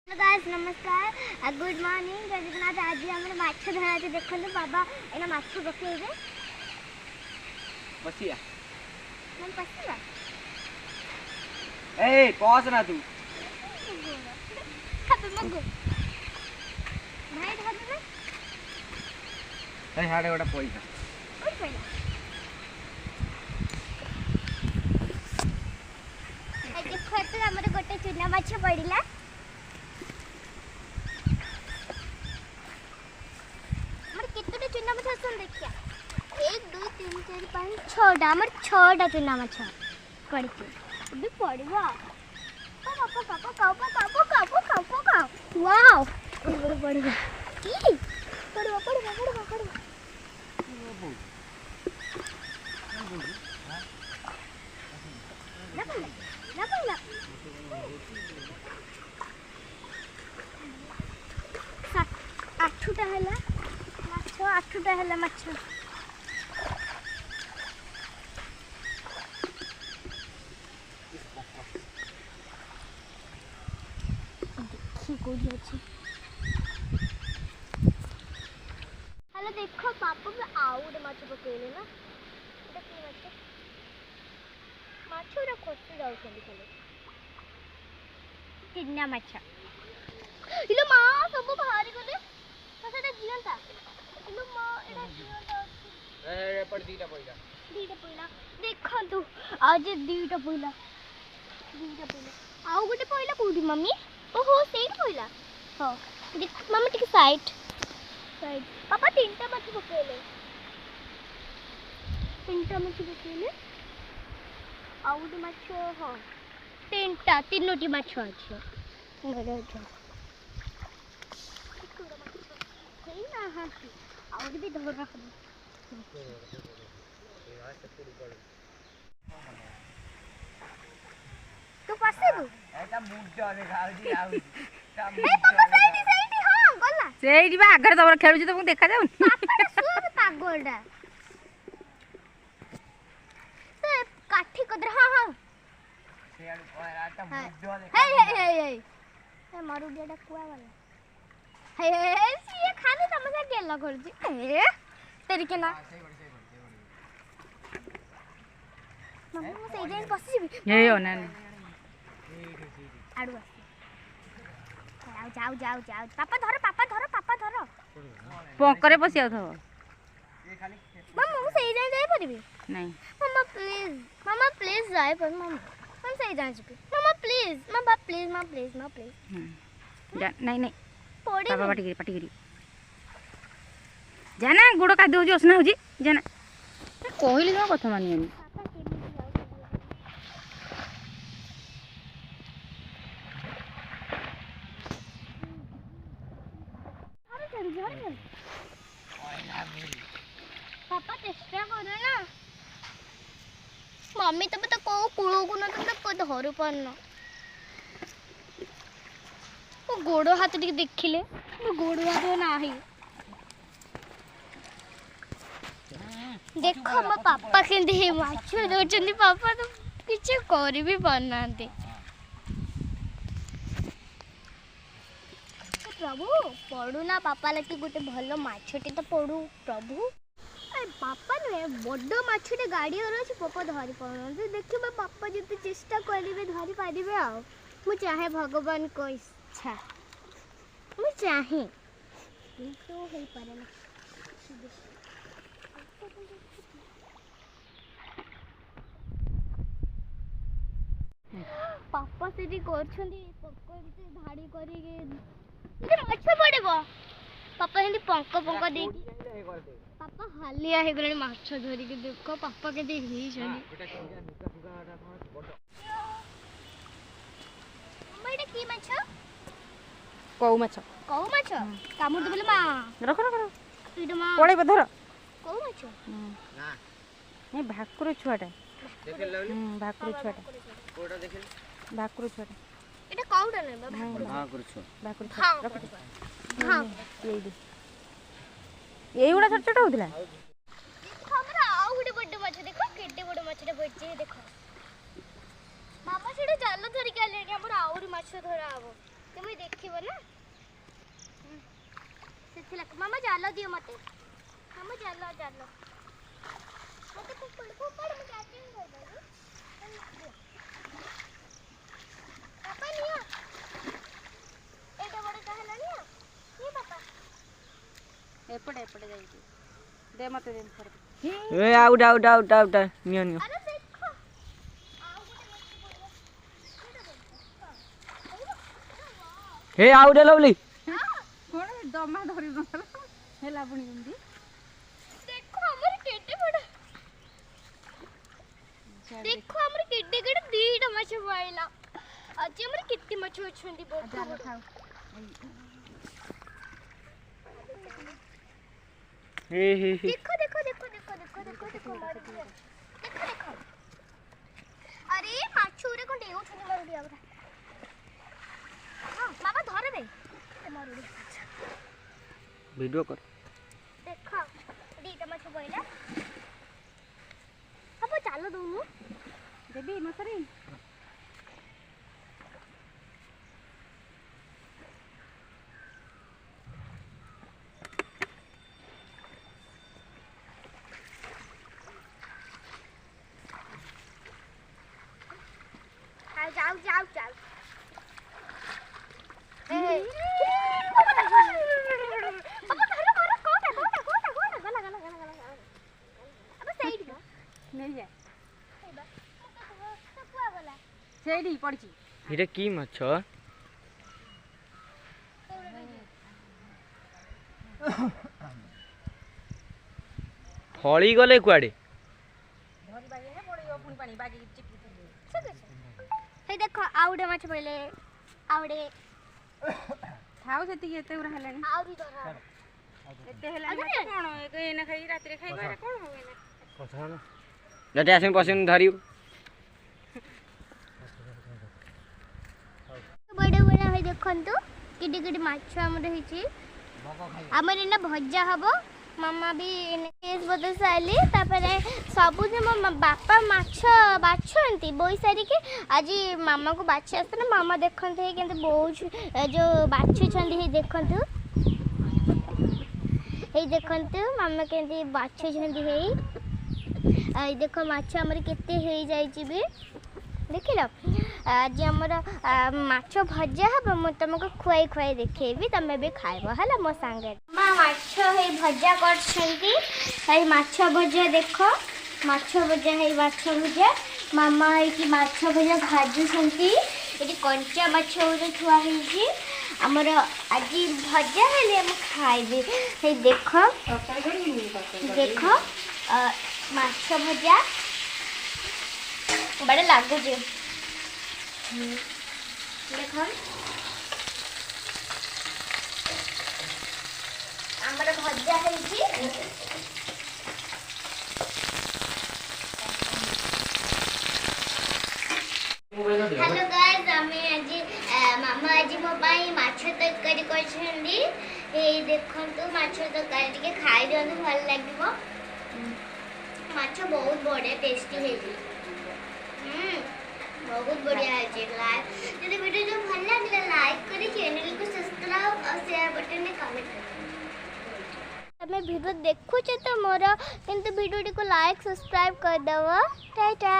Guys नमस्कार good morning जय जगन्नाथ। आज हमर माछ धरा जे देखलु बाबा एना माछ बकेबे बसिया मन पसला ए पहुंच ना तू खाबे मगो भाई धर दे ए हाडे ओटा पैसा ओइ पहिला ए देखो तो हमर गोटे चुना माछ पड़िला चुना माछ सुन देखिया 1 2 3 4 5 6टा हमर 6टा चुना माछ पड़के अभी पड़वा पापा पापा वाओ बड़ पड़वा की पड़वा ना 8टा हला 8टा हला माछ देखी कोडी अछि। हेलो देखो पापा में आउड माछ पकेले ना एटा की माछ रे खोसी जाउ खाली किन्ना माछ इलो मा सब बाहर गले ससेटा जियंता इलो मा एटा जियंता ए पड़ दीटा पहिला देखंतु आज दीटा पहिला आउ गोटे पहिला कोडी मम्मी ओहो सेट पहिला हो देख मम्मी टिक साइड पापा तीनटा माछ पकेले आउ गोटे माछ हो तीनोटी माछ अछि बड़े छ सही ना हां आउ भी धर रख तू पासे दू एटा मुड्डा ने खाउजी आउ ए पापा सही हां गला सेठी बा आगर तमर खेलुची तुमको देखा जाउ पापा सुन पागलडा से काठी कदर हां से आलू पराटा मुड्डा ने हे मारू गेडा कुआ वाला हे ये खाने तमसा गेला करजी ए तेरी के ना मम्मी मु सेई जाई बसी जीबी ए ओना आडू जाओ पापा धर पंकरे बसी आउथो ये खाली मम्मा मु सेई जाई परबी नहीं मम्मा प्लीज जाए पर मम्मा हम सही जाए जीबी मम्मा प्लीज जा नहीं पड़ी पापा पाटी गिरी जाना गुड़ का दउजी असना होजी जाना कहली ना कथा मानियनी पापा चेष्टा करो ना मम्मी तब तो को कुळो को न तुम को धर पारना ओ गोड़ो हाथ टिक देखिले गोड़ो हाथ नाही देखो मो पापा केंदी माछ दोचंदी पापा तो किछ कर भी पारनांती प्रभु पड़ू ना पापा लगी गोटे भल माछटी तो पड़ू प्रभु अरे पापा नुहे बड़ माछटे गाड़ी अच्छे पापा धरी पारे देखिए पापा जिते चेष्टा करेंगे धरी पारे आ चाहे भगवान को इच्छा मु चाहे तो हो पारे ना पापा से करछंदी पक्का धाड़ी करी माछ पड़ेबो पापा हिंदी पंक दे पापा हालिया हे गले माछ धरी के देखो पापा के दे ही छनी मैडा की माछ कौ माछ कामुर देबले मा रख इड मा पड़े धर कौ माछ ना ए भाकुर छुआटा देखे लवली भाकुर छुआटा कोडा देखे भाकुर छुआटा एटा काउडा नै बाबा हां कुछ भाकुर हां रख हां ये दे एई उडा छोट छोट होतला देखो हमरा आउ गुडे बड्डे माछ देखो केटे बड़ माछटा बच्चे देखो मामा सेडे जाल धरि के ले हमरा आउरी माछ धरा आबो तुम्हें देखिबो ना से मामा जाल दियो मते मामा जाल मते पड़ मैं कैचिंग कर दूँ पापा निया एटा बड़े कहला निया ये पापा एपटे जाइए दे मत दे कर ए आउट नियो नियो अरे देखो आओ हे आउट लवली कौन दमा धरी हेला पुणी एमती देखो हमर केटे बड़ा देखो हमर केटे दीटा माछ पाइला आज हमर कितनी माछ होछंदी बहुत हे देखो मार दिया देखो अरे माछुरे को डेउ छुनी मार दिया बरा हां बाबा धरे दे मार दिया वीडियो कर देखो दीटा माछ पाइला अब चालो दोनु देबी मसरी जाओ ए पापा धरो कोटा गला अब साइड में नहीं जाए एबा तो कुआ गला सेडी पड़ची एटा की माछ हळी गले कुआडे धरी बागे ने पड़ियो पुणी पानी बागी चिपी हे देखो आउडे माछ पहिले आउडे थाउ सेती एते उरा हेलानी आउरी धरा एते हेलानी कोन एना खाई रात रे खाई बारे कोन होएना पछाना जते आसे पसिन धरियो बड़े है देखंतु किडी माछ हमर हिची हमर इना भज्जा हबो मामा भी केस बदल साली तापरे सबु जे मो बापा माछ बाछंती बोई सारी के आज मामा को बाछे आसना मामा देखंते केंते बहुत जो बाछु छंदी हे देखंतु मामा केंते बाछु छंदी हे आई देखो माछ हमर केते हे जाई छी बे देखिलो आज हमर माछ भज्जा हब म तुमको खुआई देखेबी तमे भी खाइबो हला मो संगे मा माछ हे भज्जा करछंती हे माछ भज्जा देखो माछ भज्जा हे माछ भज्जा मामा हे कि माछ भज्जा भाजू छंती एटी कंचा माछ उरे थुआ हे छी हमर आज भज्जा हेले हम खाइबे हे देखो माछ भज्जा बड़े लागू जे देखो हमर भज्जा है जी हेलो गाइस हमें आज मामा आज मो पाई माछ तरकारी करछंदी ए देखंतु माछ तरकारी के खाइ दियंतु भल लागिबो माछ बहुत बड़े टेस्टी है बहुत बढ़िया है लाइक यदि वीडियो जो भल लगे लाइक करी चैनल को सब्सक्राइब और शेयर बटन में कमेंट करी तमे वीडियो देखु छ तो मोर किंतु वीडियो को लाइक सब्सक्राइब कर दवा टाटा।